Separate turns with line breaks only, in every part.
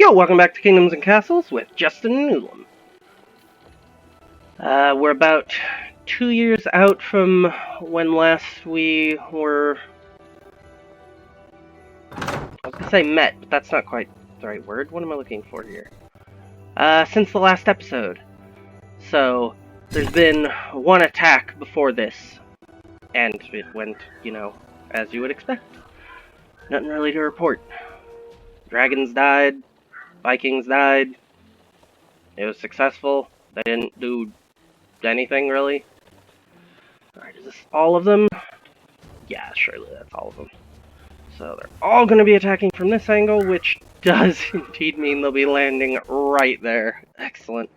Yo, welcome back to Kingdoms and Castles with Justin and Ulam. We're about 2 years out from when last we were... I was gonna say met, but that's not quite the right word. What am I looking for here? Since the last episode. So, there's been one attack before this. And it went, as you would expect. Nothing really to report. Dragons died. Vikings died. It was successful. They didn't do anything, really. Alright, is this all of them? Yeah, surely that's all of them. So they're all going to be attacking from this angle, which does indeed mean they'll be landing right there. Excellent.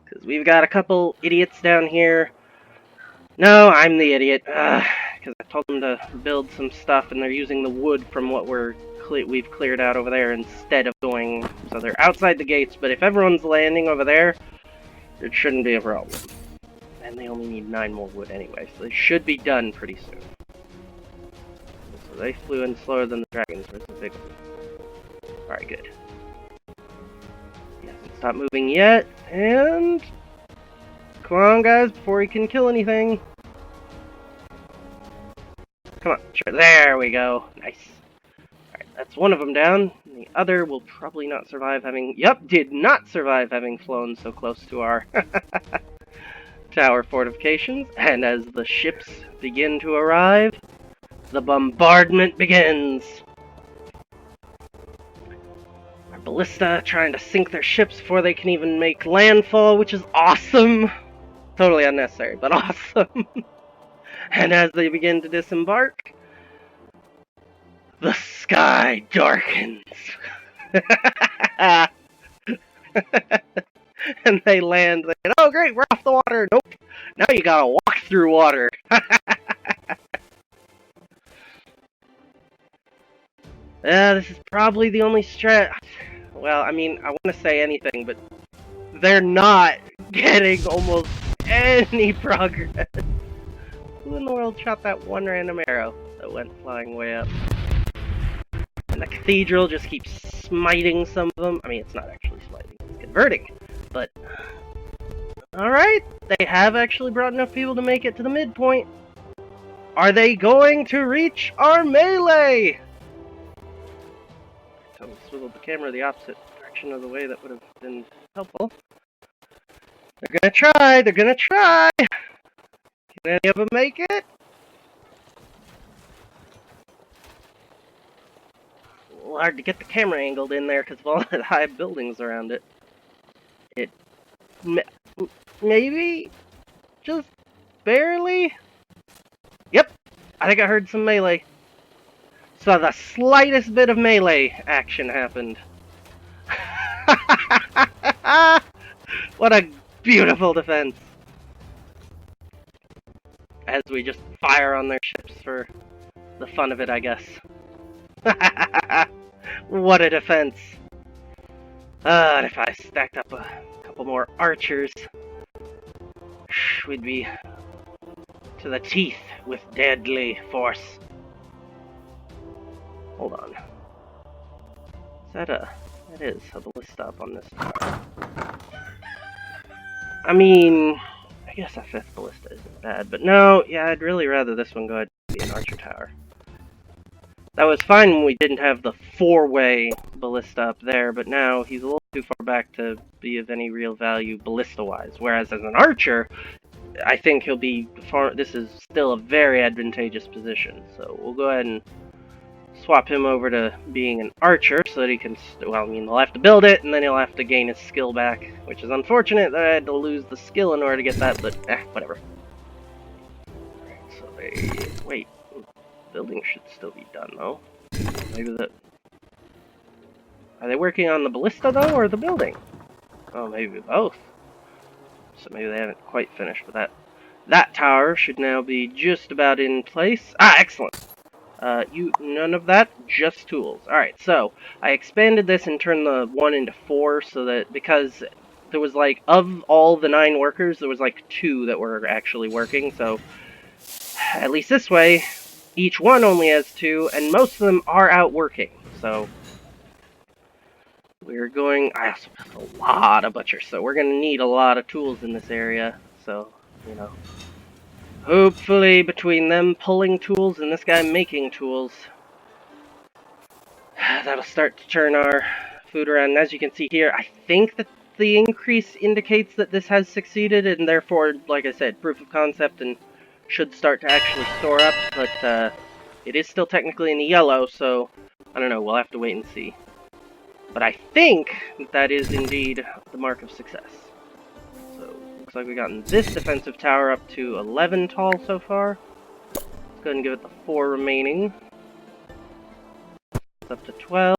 Because we've got a couple idiots down here. No, I'm the idiot. Because I told them to build some stuff, and they're using the wood from what we've cleared out over there instead of going... So they're outside the gates, but if everyone's landing over there, it shouldn't be a problem. And they only need 9 more wood anyway, so they should be done pretty soon. So they flew in slower than the dragons. Where's the big one? Alright, good. He hasn't stopped moving yet, and... Come on, guys, before he can kill anything. Come on, sure, there we go. Nice. Alright, that's one of them down. The other will probably not survive having... Yep, did not survive having flown so close to our... tower fortifications, and as the ships begin to arrive, the bombardment begins. Our ballista trying to sink their ships before they can even make landfall, which is awesome. Totally unnecessary, but awesome. And as they begin to disembark, the sky darkens. And they land, and oh great, we're off the water. Nope, now you gotta walk through water. This is probably the only strat. Well, I mean, I want to say anything, but they're not getting almost any progress. Who in the world shot that one random arrow that went flying way up? And the cathedral just keeps smiting some of them. I mean, it's not actually smiting, it's converting. But, alright, they have actually brought enough people to make it to the midpoint. Are they going to reach our melee? So we swiveled the camera the opposite direction of the way that would have been helpful. They're gonna try! Can any of them make it? A little hard to get the camera angled in there because of all the high buildings around it. Maybe? Just barely? Yep, I think I heard some melee. So the slightest bit of melee action happened. What a beautiful defense. As we just fire on their ships for the fun of it, I guess. What a defense. And if I stacked up a couple more archers, we'd be to the teeth with deadly force. Hold on. Is that a... That is a ballista up on this tower. I mean, I guess a 5th ballista isn't bad, but no, yeah, I'd really rather this one go ahead and be an archer tower. That was fine when we didn't have the 4-way ballista up there, but now he's a little too far back to be of any real value ballista-wise. Whereas as an archer, I think he'll be far... This is still a very advantageous position, so we'll go ahead and swap him over to being an archer so that he can... Well, I mean, they'll have to build it, and then he'll have to gain his skill back, which is unfortunate that I had to lose the skill in order to get that, but whatever. Alright, so they... Wait. Building should still be done, though. Maybe that... Are they working on the ballista, though, or the building? Oh, maybe both. So maybe they haven't quite finished, but that tower should now be just about in place. Ah, excellent! None of that, just tools. Alright, so, I expanded this and turned the 1 into 4, so that, because there was, like, of all the 9 workers, there was, like, 2 that were actually working, so, at least this way, each one only has 2, and most of them are out working, so we're going... I also have a lot of butchers, so we're going to need a lot of tools in this area. So, you know, hopefully between them pulling tools and this guy making tools, that'll start to turn our food around. And as you can see here, I think that the increase indicates that this has succeeded, and therefore, like I said, proof of concept and should start to actually store up, but it is still technically in the yellow, so I don't know, we'll have to wait and see. But I think that is indeed the mark of success. So, looks like we've gotten this defensive tower up to 11 tall so far. Let's go ahead and give it the 4 remaining. It's up to 12.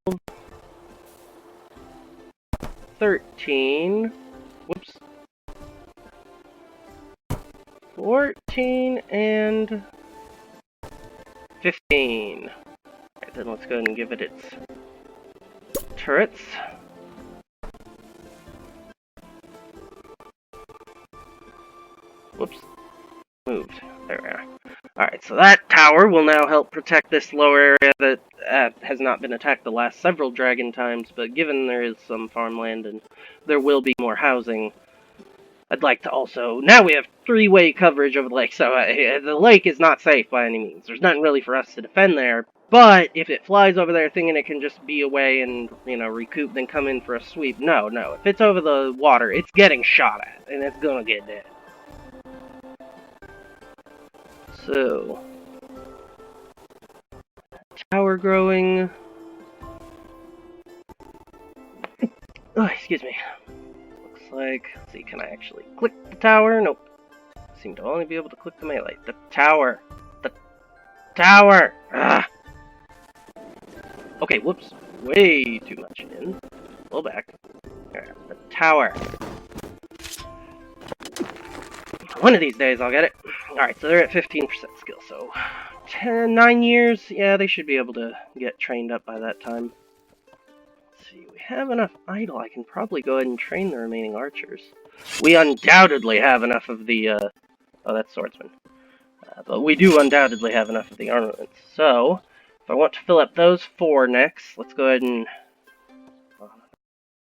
13. Whoops. 14 and 15. Alright, then let's go ahead and give it its turrets. Whoops. Moved. There we are. Alright, so that tower will now help protect this lower area that has not been attacked the last several dragon times, but given there is some farmland and there will be more housing, I'd like to also... Now we have 3-way coverage of the lake, so the lake is not safe by any means. There's nothing really for us to defend there, but if it flies over there thinking it can just be away and, you know, recoup, then come in for a sweep, no. If it's over the water, it's getting shot at, and it's gonna get dead. So... tower growing... Oh, excuse me. Looks like... Let's see, can I actually click the tower? Nope. Seem to only be able to click the melee. The tower! The tower! Ah! Okay, whoops. Way too much in. Pull back. There, the tower. One of these days I'll get it. Alright, so they're at 15% skill, so... 9 years? Yeah, they should be able to get trained up by that time. Let's see, we have enough idle. I can probably go ahead and train the remaining archers. We undoubtedly have enough of the, oh, that's swordsman. But we do undoubtedly have enough of the armaments. So, if I want to fill up those 4 next, let's go ahead and...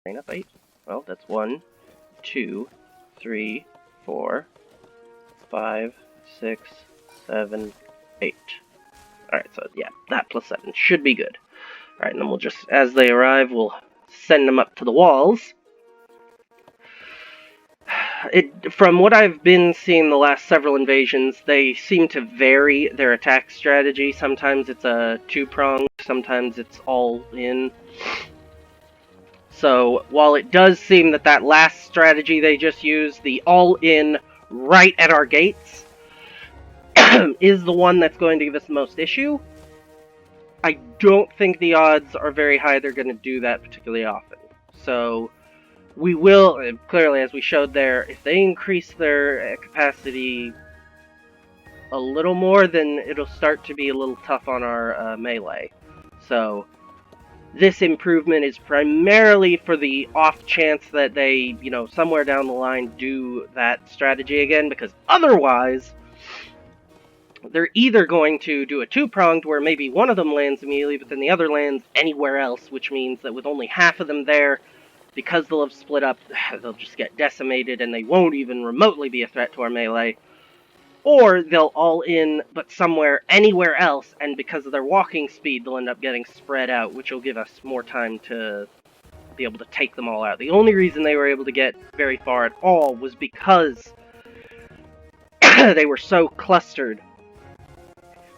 train up 8. Well, that's 1, 2, 3, 4, 5, 6, 7, 8. Alright, so yeah, that plus 7 should be good. Alright, and then we'll just, as they arrive, we'll send them up to the walls. From what I've been seeing the last several invasions, they seem to vary their attack strategy. Sometimes it's a 2-pronged, sometimes it's all in. So, while it does seem that that last strategy they just used, the all-in right at our gates, is the one that's going to give us the most issue, I don't think the odds are very high they're going to do that particularly often. So, we will, clearly as we showed there, if they increase their capacity a little more, then it'll start to be a little tough on our melee. So, this improvement is primarily for the off chance that they, you know, somewhere down the line do that strategy again, because otherwise, they're either going to do a 2-pronged where maybe one of them lands immediately, but then the other lands anywhere else, which means that with only half of them there, because they'll have split up, they'll just get decimated and they won't even remotely be a threat to our melee. Or they'll all in, but somewhere, anywhere else, and because of their walking speed, they'll end up getting spread out, which will give us more time to be able to take them all out. The only reason they were able to get very far at all was because they were so clustered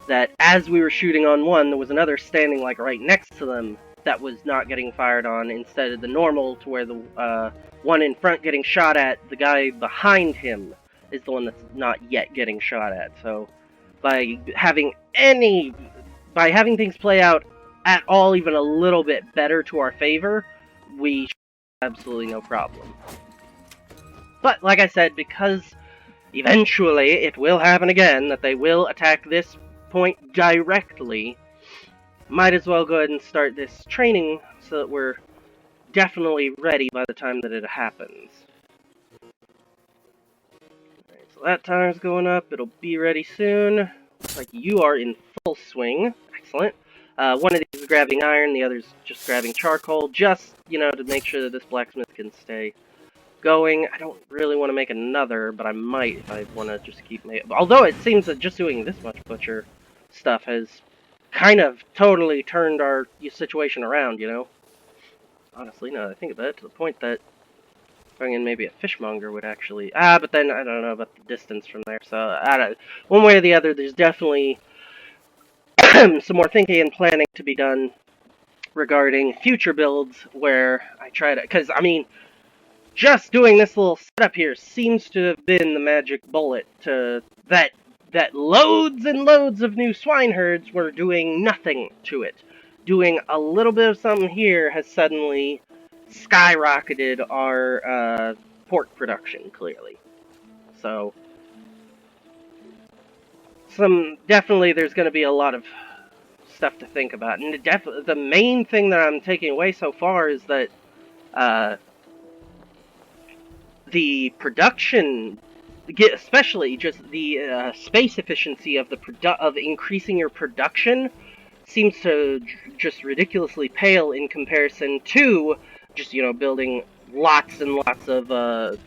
that as we were shooting on one, there was another standing like right next to them that was not getting fired on, instead of the normal to where the one in front getting shot at, the guy behind him is the one that's not yet getting shot at. So by having things play out at all even a little bit better to our favor, we should have absolutely no problem. But like I said, because eventually it will happen again, that they will attack this point directly, might as well go ahead and start this training so that we're definitely ready by the time that it happens. Alright, so that timer's going up, it'll be ready soon. Looks like you are in full swing. Excellent. One of these is grabbing iron, the other's just grabbing charcoal, just, you know, to make sure that this blacksmith can stay going. I don't really want to make another, but I might if I want to just keep making... Although it seems that just doing this much butcher stuff has kind of totally turned our situation around, you know? Honestly, now that I think about it, to the point that bringing in maybe a fishmonger would actually... but then I don't know about the distance from there, so I don't... One way or the other, there's definitely some more thinking and planning to be done regarding future builds where I try to... Because, I mean, just doing this little setup here seems to have been the magic bullet to... That loads and loads of new swine herds were doing nothing to it. Doing a little bit of something here has suddenly skyrocketed our pork production, clearly. So, definitely there's going to be a lot of stuff to think about. And the main thing that I'm taking away so far is that the production, especially just the space efficiency of of increasing your production, seems to just ridiculously pale in comparison to just, you know, building lots and lots of the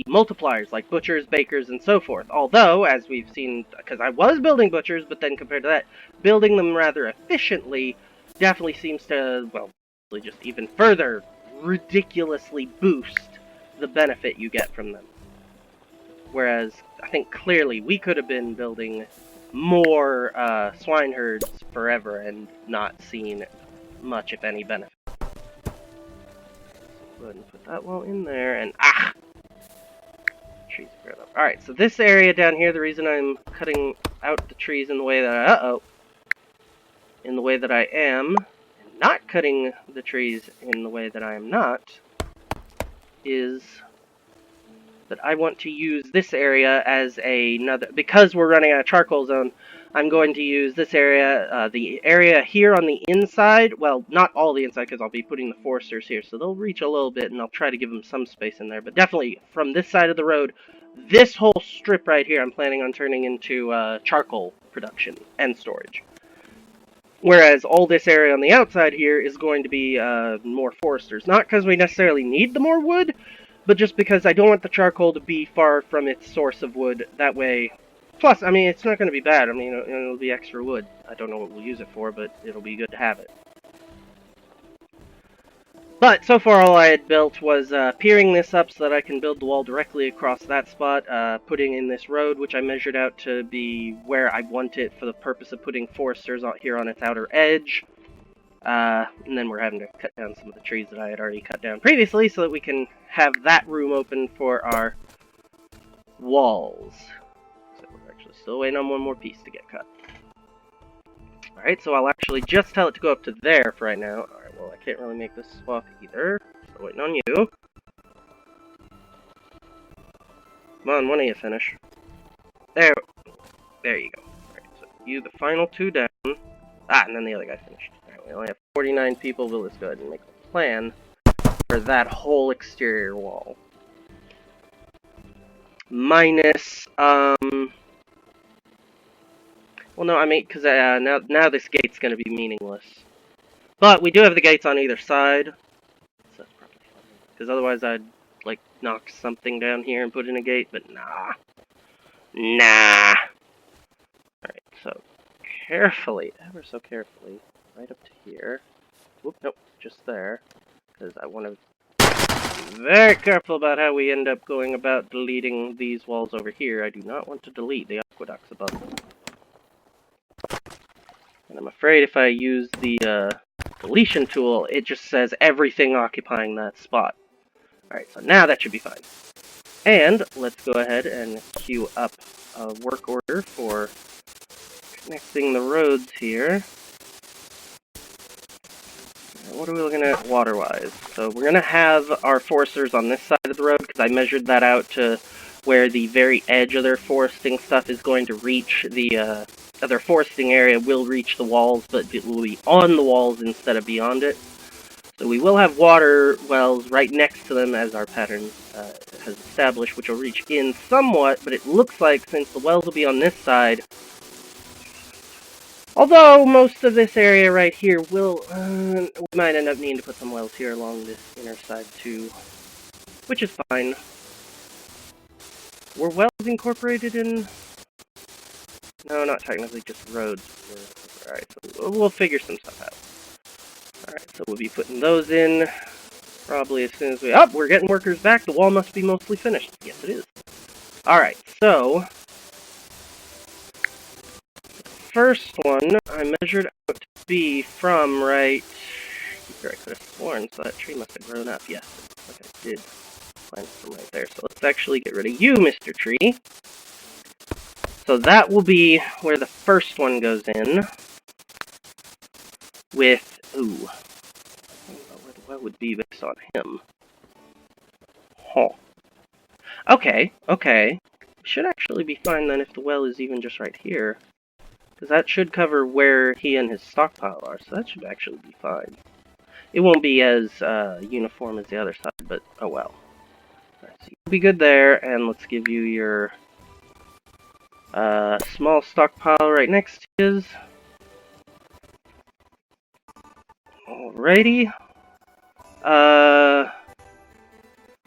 multipliers like butchers, bakers, and so forth. Although, as we've seen, because I was building butchers, but then compared to that, building them rather efficiently definitely seems to, well, just even further ridiculously boost the benefit you get from them. Whereas, I think clearly we could have been building more swine herds forever and not seen much, if any, benefit. Go ahead and put that wall in there, and trees grown up. Alright, so this area down here, the reason I'm cutting out the trees in the way that in the way that I am, and not cutting the trees in the way that I am not, is that I want to use this area as another, because we're running out of charcoal zone, I'm going to use this area, the area here on the inside, well, not all the inside, because I'll be putting the foresters here, so they'll reach a little bit, and I'll try to give them some space in there, but definitely, from this side of the road, this whole strip right here, I'm planning on turning into charcoal production and storage. Whereas all this area on the outside here is going to be more foresters. Not because we necessarily need the more wood, but just because I don't want the charcoal to be far from its source of wood. That way, plus, I mean, it's not going to be bad. I mean, it'll be extra wood. I don't know what we'll use it for, but it'll be good to have it. But so far all I had built was piering this up so that I can build the wall directly across that spot, putting in this road, which I measured out to be where I want it for the purpose of putting foresters out here on its outer edge. And then we're having to cut down some of the trees that I had already cut down previously so that we can have that room open for our walls. So we're actually still waiting on one more piece to get cut. Alright, so I'll actually just tell it to go up to there for right now. Alright, well, I can't really make this swap either. So waiting on you. Come on, one of you finish. There you go. Alright, so you, the final two down. And then the other guy finished. Alright, we only have 49 people, but let's go ahead and make a plan for that whole exterior wall. Minus, well, no, I mean, because now this gate's going to be meaningless. But we do have the gates on either side. So that's probably fine. Because otherwise I'd, like, knock something down here and put in a gate, but nah. Nah. Alright, so carefully, ever so carefully, right up to here. Whoop, nope, just there. Because I want to be very careful about how we end up going about deleting these walls over here. I do not want to delete the aqueducts above them. And I'm afraid if I use the deletion tool, it just says everything occupying that spot. Alright, so now that should be fine. And let's go ahead and queue up a work order for connecting the roads here. What are we looking at water-wise? So we're going to have our foresters on this side of the road, because I measured that out to where the very edge of their foresting stuff is going to reach the, their foresting area will reach the walls, but it will be on the walls instead of beyond it. So we will have water wells right next to them, as our pattern has established, which will reach in somewhat, but it looks like since the wells will be on this side, Although, most of this area right here will, we might end up needing to put some wells here along this inner side too, which is fine. Were wells incorporated in? No, not technically, just roads. Alright, so we'll figure some stuff out. Alright, so we'll be putting those in probably as soon as we... Oh, we're getting workers back. The wall must be mostly finished. Yes, it is. Alright, so... first one, I measured out to be from right here. I could have sworn, so that tree must have grown up. Yes, like I did. Find from right there. So let's actually get rid of you, Mr. Tree. So that will be where the first one goes in. With, ooh, what would be based on him? Huh. Okay, okay. Should actually be fine then if the well is even just right here. Because that should cover where he and his stockpile are, so that should actually be fine. It won't be as uniform as the other side, but oh well. Alright, so you'll be good there, and let's give you your small stockpile right next to his. Alrighty. How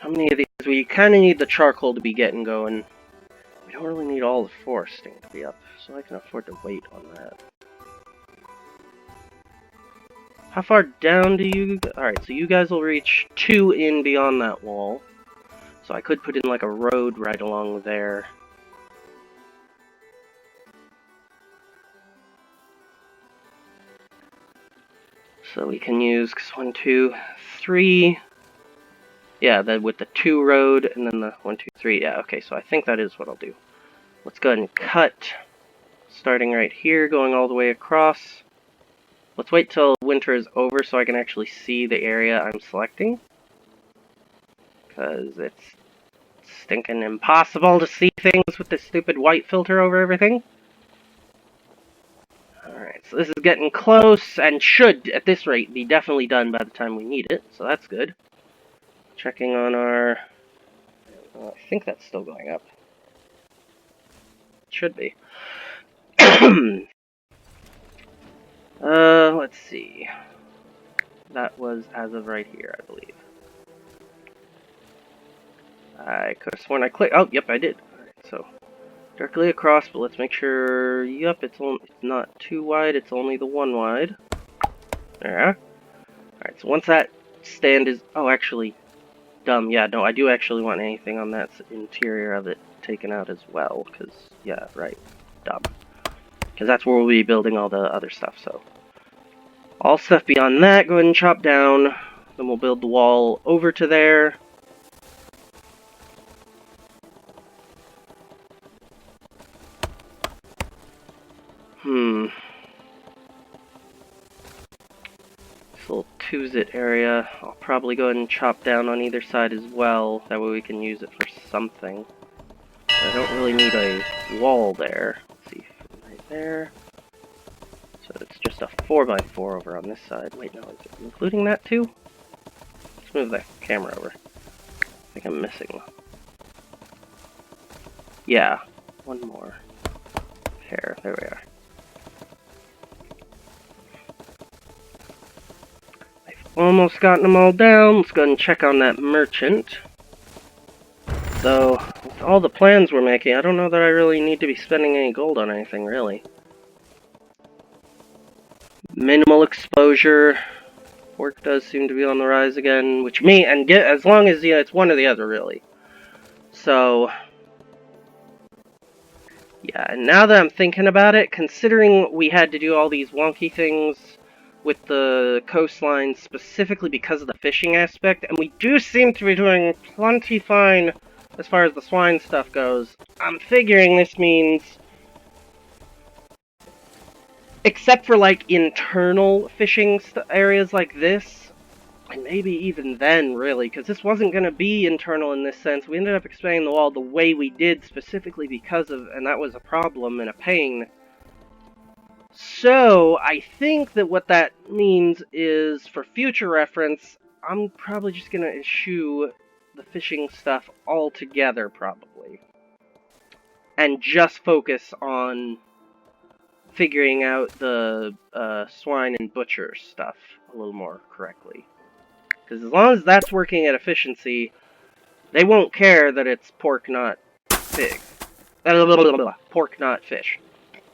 many of these? We kind of need the charcoal to be getting going. We don't really need all the foresting to be up, so I can afford to wait on that. How far down do you... Alright, so you guys will reach 2 in beyond that wall. So I could put in like a road right along there. So we can use 1, 2, 3. Yeah, with the 2 road and then the 1, 2, 3. Yeah, okay, so I think that is what I'll do. Let's go ahead and cut, starting right here, going all the way across. Let's wait till winter is over so I can actually see the area I'm selecting. Because it's stinking impossible to see things with this stupid white filter over everything. Alright, so this is getting close and should, at this rate, be definitely done by the time we need it, so that's good. Checking on our... I think that's still going up. It should be. Let's see. That was as of right here, I believe. I could have sworn I clicked... Oh, yep, I did. Alright, so... directly across, but let's make sure... Yep, it's not too wide, it's only the 1 wide. There. Alright, so once that stand is... Oh, actually... Dumb, yeah, no, I do actually want anything on that interior of it taken out as well, because... Yeah, right. Dumb. Because that's where we'll be building all the other stuff, so... All stuff beyond that, go ahead and chop down. Then we'll build the wall over to there. This little two-zit area, I'll probably go ahead and chop down on either side as well. That way we can use it for something. I don't really need a wall there. Let's see, right there. So it's just a 4x4 over on this side. Wait, no, is it including that too? Let's move the camera over. I think I'm missing. Yeah, one more pair. There we are. I've almost gotten them all down. Let's go ahead and check on that merchant. Though, with all the plans we're making, I don't know that I really need to be spending any gold on anything, really. Minimal exposure. Pork does seem to be on the rise again, which as long as, yeah, it's one or the other, really. So, yeah, and now that I'm thinking about it, considering we had to do all these wonky things with the coastline specifically because of the fishing aspect, and we do seem to be doing plenty fine as far as the swine stuff goes, I'm figuring this means... Except for, like, internal fishing areas like this, and maybe even then, really, because this wasn't going to be internal in this sense. We ended up expanding the wall the way we did specifically because of, and that was a problem and a pain. So, I think that what that means is, for future reference, I'm probably just going to eschew the fishing stuff altogether, probably. And just focus on figuring out the swine and butcher stuff a little more correctly. Because as long as that's working at efficiency, they won't care that it's pork, not pig. Pork, not fish.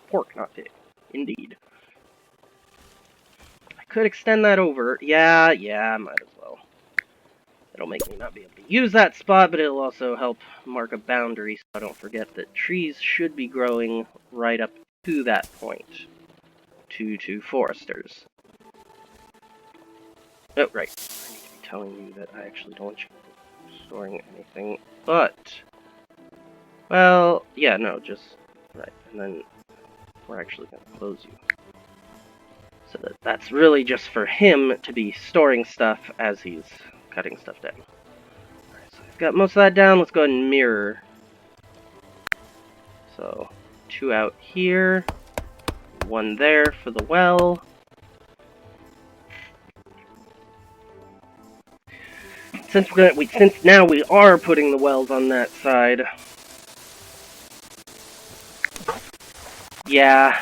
Pork, not pig. Indeed. I could extend that over. Yeah, I might as well. It'll make me not be able to use that spot, but it'll also help mark a boundary so I don't forget that trees should be growing right up to that point. To foresters. Oh, right. I need to be telling you that I actually don't want you storing anything, but... Well, yeah, no, just... Right, and then we're actually going to close you. So that's really just for him to be storing stuff as he's cutting stuff down. Alright, so I've got most of that down. Let's go ahead and mirror. So, 2 out here. 1 there for the well. Since now we are putting the wells on that side. Yeah,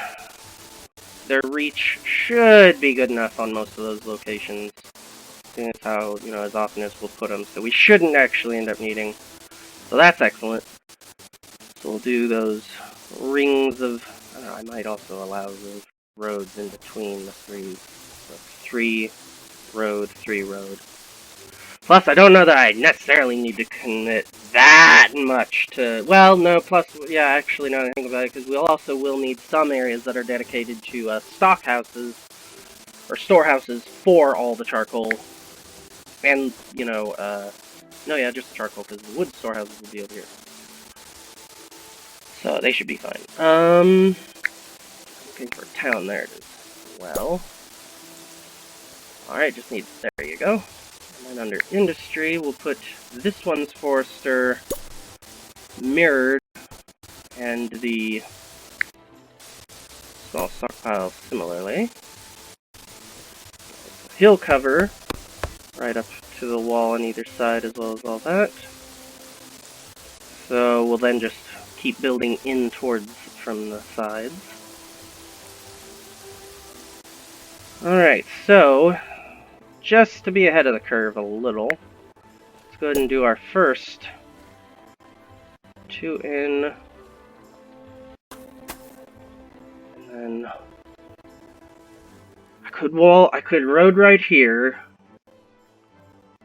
their reach should be good enough on most of those locations. Seeing as how, as often as we'll put them, so we shouldn't actually end up needing. So that's excellent. So we'll do those rings of. I don't know, I might also allow the roads in between the 3. So 3 road, 3 road. Plus, I don't know that I necessarily need to commit that much to... Well, no, plus, yeah, actually, now that I think about it, because we also will need some areas that are dedicated to stock houses, or storehouses for all the charcoal. And, no, yeah, just the charcoal, because the wood storehouses will be over here. So, they should be fine. Looking for a town, there it is. Well. Alright, just need... There you go. And then under industry, we'll put this one's forester mirrored, and the small stockpile similarly. Hill cover right up to the wall on either side, as well as all that. So we'll then just keep building in towards from the sides. Alright, so just to be ahead of the curve a little, let's go ahead and do our first 2 in, and then I could road right here,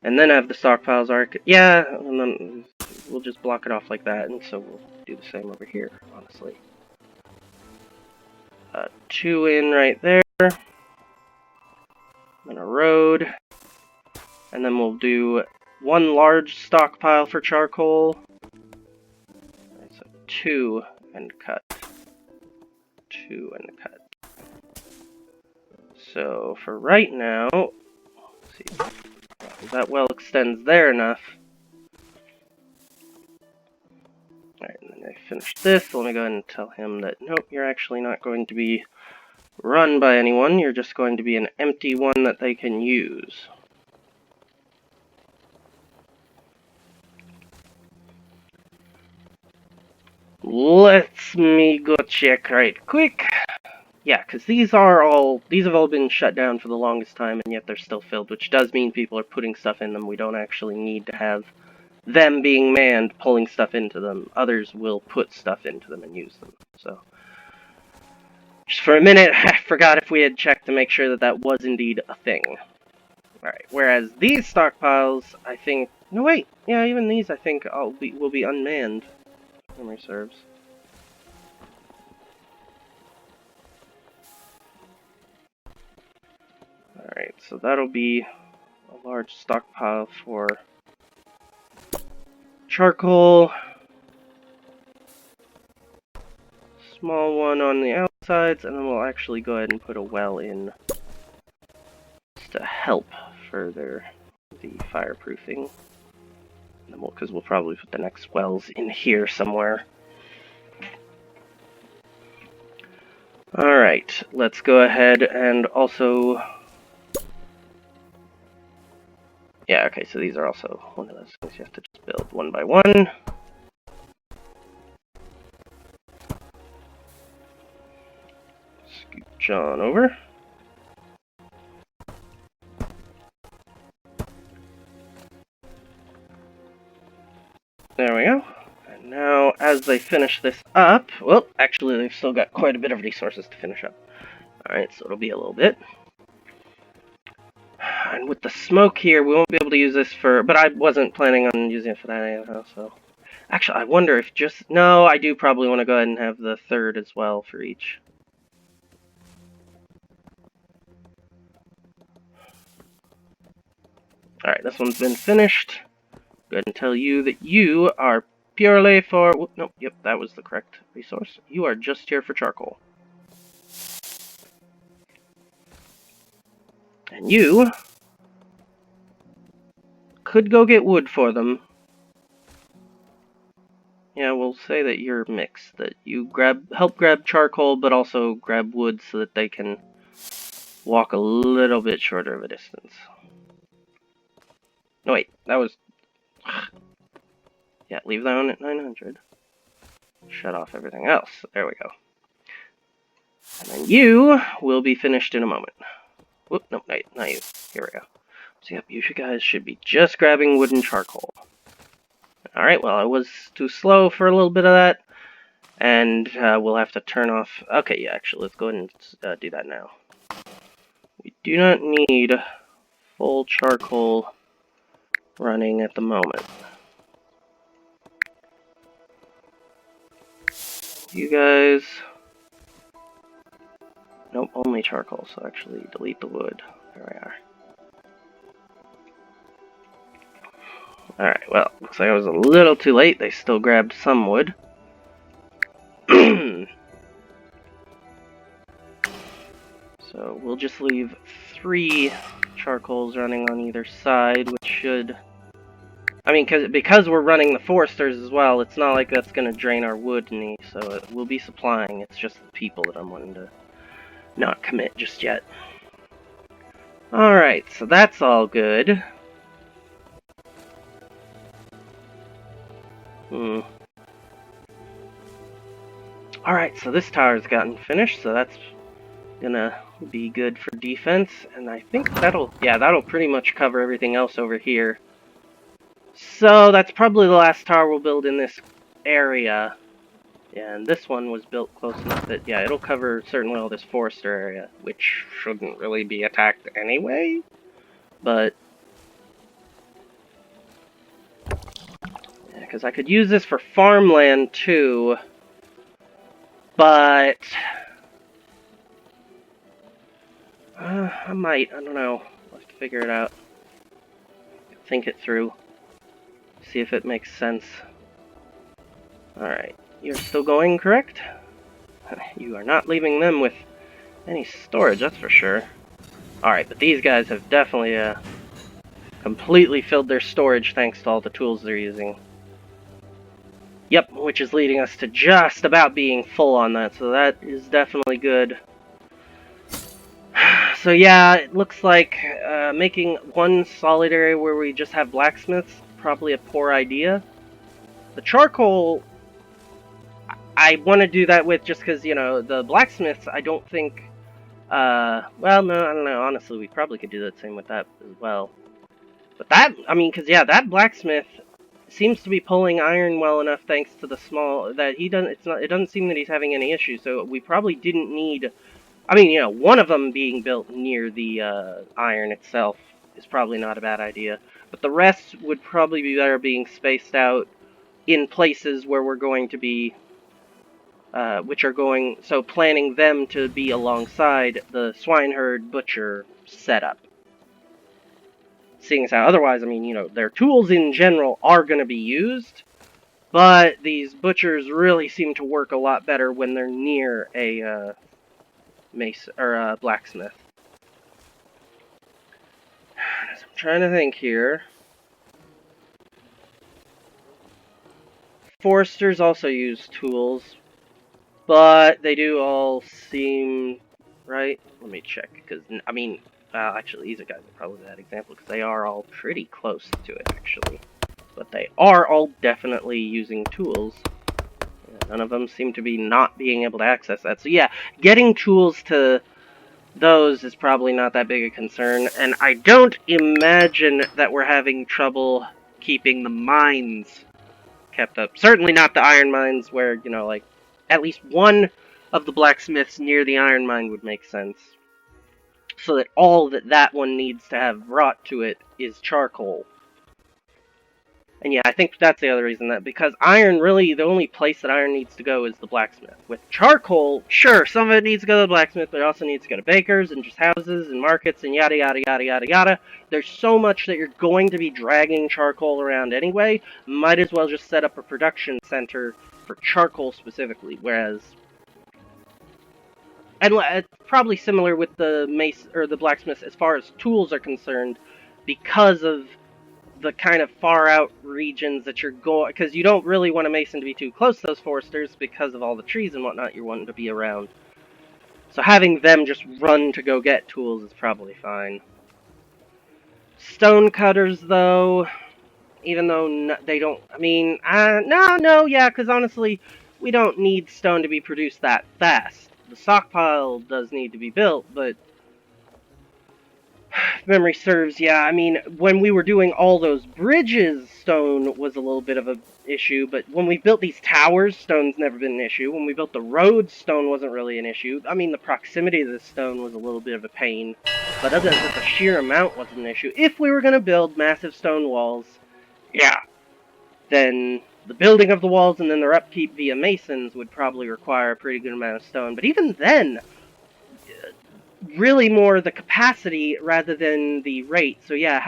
and then have the stockpiles arc. Yeah, and then we'll just block it off like that, and so we'll do the same over here, honestly. 2 in right there. Then a road, and then we'll do 1 large stockpile for charcoal. Right, so 2 and cut. 2 and cut. So for right now, let's see, that well extends there enough. Alright, and then I finished this, so let me go ahead and tell him that, nope, you're actually not going to be run by anyone, you're just going to be an empty one that they can use. Let's me go check right quick. Yeah, because these have all been shut down for the longest time, and yet they're still filled, which does mean people are putting stuff in them. We don't actually need to have them being manned pulling stuff into them. Others will put stuff into them and use them, so. Just for a minute, I forgot if we had checked to make sure that that was indeed a thing. Alright, whereas these stockpiles, I think... No, wait! Yeah, even these, I think, will be unmanned. Memory serves. Alright, so that'll be a large stockpile for charcoal. Small one on the outsides, and then we'll actually go ahead and put a well in just to help further the fireproofing. Because we'll probably put the next wells in here somewhere. Alright, let's go ahead and also... Yeah, okay, so these are also one of those things you have to just build one by one. switch on over. There we go. And now, as they finish this up, well, actually, they've still got quite a bit of resources to finish up. Alright, so it'll be a little bit. And with the smoke here, we won't be able to use this for... But I wasn't planning on using it for that anyhow, so... Actually, I wonder if just... No, I do probably want to go ahead and have the third as well for each. Alright, this one's been finished. Go ahead and tell you that you are purely for... Nope, yep, that was the correct resource. You are just here for charcoal. And you could go get wood for them. Yeah, we'll say that you're mixed. That you help grab charcoal, but also grab wood so that they can walk a little bit shorter of a distance. No, wait, that was... Yeah, leave that one at 900. Shut off everything else. There we go. And then you will be finished in a moment. Whoop, nope, not you. Here we go. So yep, you guys should be just grabbing wood and charcoal. Alright, well, I was too slow for a little bit of that. And we'll have to turn off... Okay, yeah, actually, let's go ahead and do that now. We do not need full charcoal running at the moment. You guys... Nope, only charcoal, so actually delete the wood. There we are. Alright, well, looks like I was a little too late. They still grabbed some wood. So we'll just leave 3 charcoals running on either side, which should... I mean, because we're running the foresters as well, it's not like that's going to drain our wood any, so it will be supplying. It's just the people that I'm wanting to not commit just yet. Alright, so that's all good. Alright, so this tower's gotten finished, so that's gonna be good for defense, and I think that'll pretty much cover everything else over here. So that's probably the last tower we'll build in this area. Yeah, and this one was built close enough that, yeah, it'll cover certainly all this forester area, which shouldn't really be attacked anyway, but... Yeah, because I could use this for farmland too, but... I might, I don't know. I'll have to figure it out. Think it through. See if it makes sense. Alright. You're still going, correct? You are not leaving them with any storage, that's for sure. Alright, but these guys have definitely completely filled their storage thanks to all the tools they're using. Yep, which is leading us to just about being full on that, so that is definitely good. So yeah, it looks like making one solid area where we just have blacksmiths, probably a poor idea. The charcoal, I want to do that with just because, you know, the blacksmiths, I don't think, well, no, I don't know, honestly, we probably could do the same with that as well. But that, I mean, because, yeah, that blacksmith seems to be pulling iron well enough thanks to the small, that he doesn't, it doesn't seem that he's having any issues, so we probably didn't need... I mean, you know, one of them being built near the iron itself is probably not a bad idea. But the rest would probably be better being spaced out in places where we're going to be, so planning them to be alongside the swineherd butcher setup. Seeing as how otherwise, I mean, you know, their tools in general are going to be used, but these butchers really seem to work a lot better when they're near a, blacksmith. I'm trying to think here. Foresters also use tools, but they do all seem right. Let me check, because I mean, actually, these guys are probably that example because they are all pretty close to it, actually. But they are all definitely using tools. None of them seem to be not being able to access that. So yeah, getting tools to those is probably not that big a concern, and I don't imagine that we're having trouble keeping the mines kept up. Certainly not the iron mines where, you know, like, at least one of the blacksmiths near the iron mine would make sense. So that all that one needs to have brought to it is charcoal. And yeah, I think that's the other reason, that because iron, really, the only place that iron needs to go is the blacksmith. With charcoal, sure, some of it needs to go to the blacksmith, but it also needs to go to bakers and just houses and markets and yada yada yada yada yada. There's so much that you're going to be dragging charcoal around anyway, might as well just set up a production center for charcoal specifically, whereas... And it's probably similar with the mace or the blacksmith as far as tools are concerned, because of the kind of far out regions that you're going, because you don't really want a mason to be too close to those foresters because of all the trees and whatnot you're wanting to be around. So having them just run to go get tools is probably fine. Stone cutters, though, even though they don't, I mean, yeah, because honestly, we don't need stone to be produced that fast. The stockpile does need to be built, but if memory serves, yeah, I mean, when we were doing all those bridges, stone was a little bit of an issue, but when we built these towers, stone's never been an issue. When we built the roads, stone wasn't really an issue. I mean, the proximity of the stone was a little bit of a pain, but other than that, the sheer amount wasn't an issue. If we were going to build massive stone walls, yeah, then the building of the walls and then their upkeep via masons would probably require a pretty good amount of stone. But even then, really more the capacity rather than the rate. So yeah,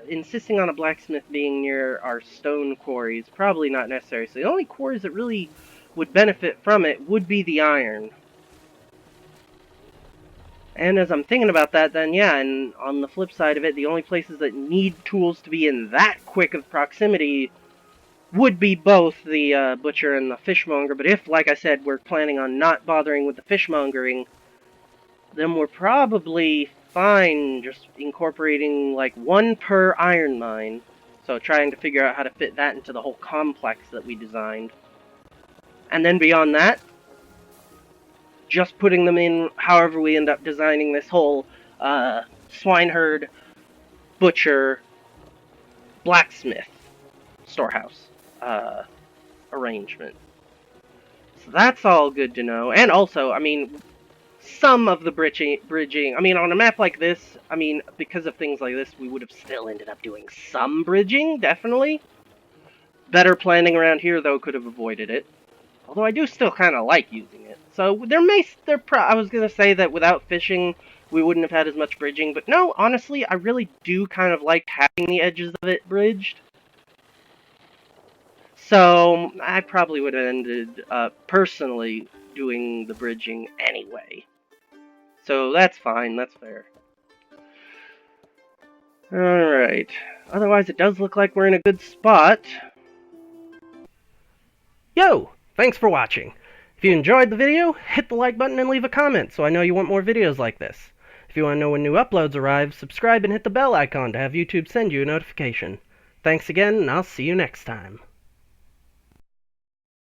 insisting on a blacksmith being near our stone quarries, probably not necessary. So the only quarries that really would benefit from it would be the iron. And as I'm thinking about that, then yeah, and on the flip side of it, the only places that need tools to be in that quick of proximity would be both the butcher and the fishmonger. But if, like I said, we're planning on not bothering with the fishmongering, then we're probably fine just incorporating like one per iron mine. So trying to figure out how to fit that into the whole complex that we designed. And then beyond that, just putting them in however we end up designing this whole swineherd, butcher, blacksmith, storehouse arrangement. So that's all good to know. And also, I mean, some of the bridging, I mean, on a map like this, I mean, because of things like this, we would have still ended up doing some bridging, definitely. Better planning around here, though, could have avoided it. Although I do still kind of like using it. So I was going to say that without fishing, we wouldn't have had as much bridging, but no, honestly, I really do kind of like having the edges of it bridged. So I probably would have ended up personally doing the bridging anyway. So that's fine, that's fair. Alright. Otherwise, it does look like we're in a good spot. Yo! Thanks for watching. If you enjoyed the video, hit the like button and leave a comment so I know you want more videos like this. If you want to know when new uploads arrive, subscribe and hit the bell icon to have YouTube send you a notification. Thanks again, and I'll see you next time.